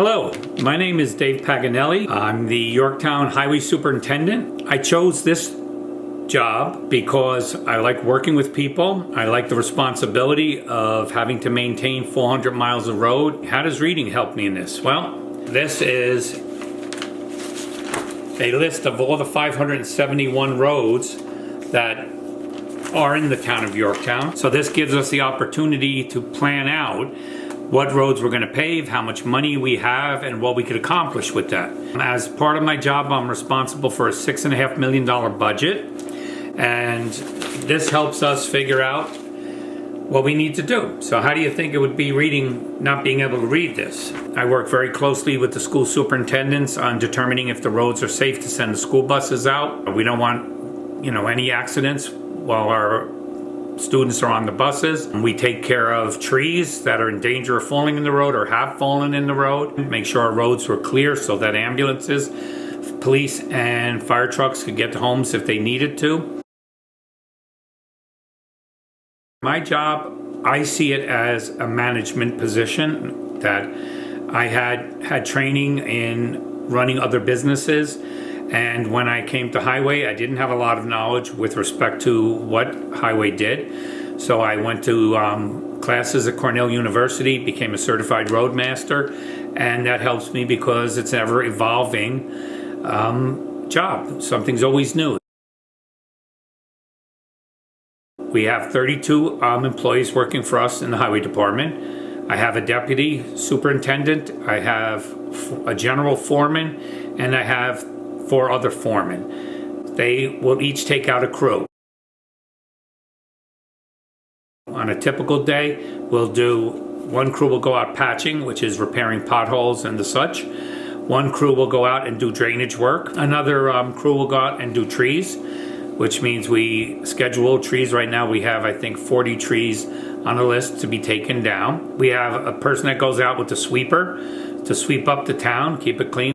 Hello, my name is Dave Paganelli. I'm the Yorktown Highway Superintendent. I chose this job because I like working with people. I like the responsibility of having to maintain 400 miles of road. How does reading help me in this? Well, this is a list of all the 571 roads that are in the town of Yorktown. So this gives us the opportunity to plan out what roads we're going to pave, how much money we have, and what we could accomplish with that. As part of my job, I'm responsible for a $6.5 million budget, and this helps us figure out what we need to do. So how do you think it would be not being able to read this? I work very closely with the school superintendents on determining if the roads are safe to send the school buses out. We don't want, any accidents while our students are on the buses. We take care of trees that are in danger of falling in the road or have fallen in the road. Make sure our roads were clear so that ambulances, police, and fire trucks could get to homes if they needed to. My job, I see it as a management position that I had training in running other businesses. And when I came to Highway, I didn't have a lot of knowledge with respect to what Highway did. So I went to classes at Cornell University, became a certified roadmaster, and that helps me because it's an ever evolving job. Something's always new. We have 32 employees working for us in the Highway Department. I have a deputy superintendent, I have a general foreman, and I have 4 other foremen. They will each take out a crew. On a typical day, one crew will go out patching, which is repairing potholes and the such. One crew will go out and do drainage work. Another crew will go out and do trees, which means we schedule trees. Right now we have, I think, 40 trees on a list to be taken down. We have a person that goes out with the sweeper to sweep up the town, keep it clean.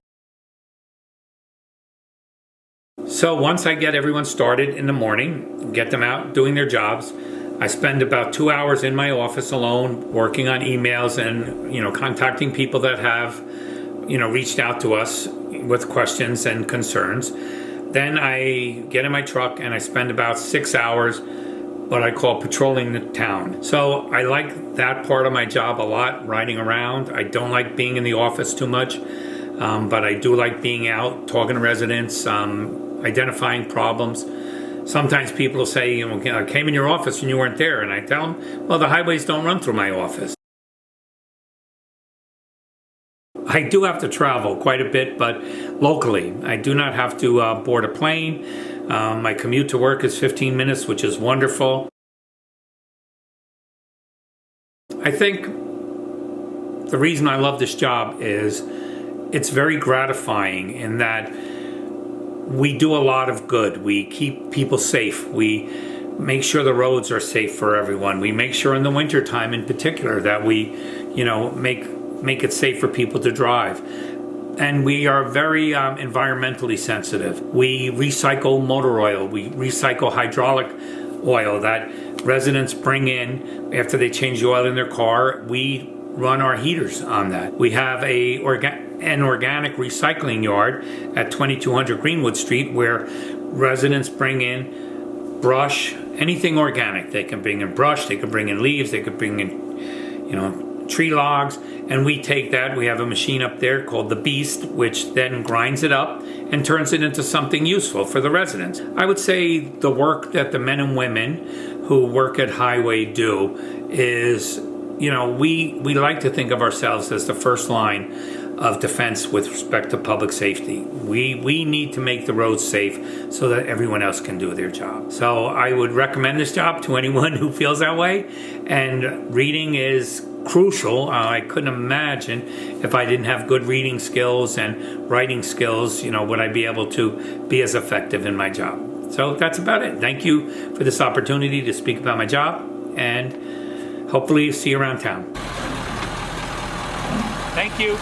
So once I get everyone started in the morning, get them out doing their jobs, I spend about 2 hours in my office alone working on emails and contacting people that have reached out to us with questions and concerns. Then I get in my truck and I spend about 6 hours what I call patrolling the town. So I like that part of my job a lot, riding around. I don't like being in the office too much, but I do like being out, talking to residents, identifying problems. Sometimes people will say, I came in your office and you weren't there, and I tell them, well, the highways don't run through my office. I do have to travel quite a bit, but locally. I do not have to board a plane. My commute to work is 15 minutes, which is wonderful. I think the reason I love this job is it's very gratifying in that we do a lot of good. We keep people safe. We make sure the roads are safe for everyone. We make sure in the wintertime in particular that we, make it safe for people to drive. And we are very environmentally sensitive. We recycle motor oil. We recycle hydraulic oil that residents bring in after they change the oil in their car. We run our heaters on that. We have an organic recycling yard at 2200 Greenwood Street where residents bring in brush, anything organic. They can bring in brush, they can bring in leaves, they could bring in, tree logs, and we take that. We have a machine up there called the Beast, which then grinds it up and turns it into something useful for the residents. I would say the work that the men and women who work at Highway do is, we like to think of ourselves as the first line of defense with respect to public safety. We need to make the roads safe so that everyone else can do their job. So I would recommend this job to anyone who feels that way. And reading is crucial. I couldn't imagine if I didn't have good reading skills and writing skills, would I be able to be as effective in my job? So that's about it. Thank you for this opportunity to speak about my job, and hopefully see you around town. Thank you.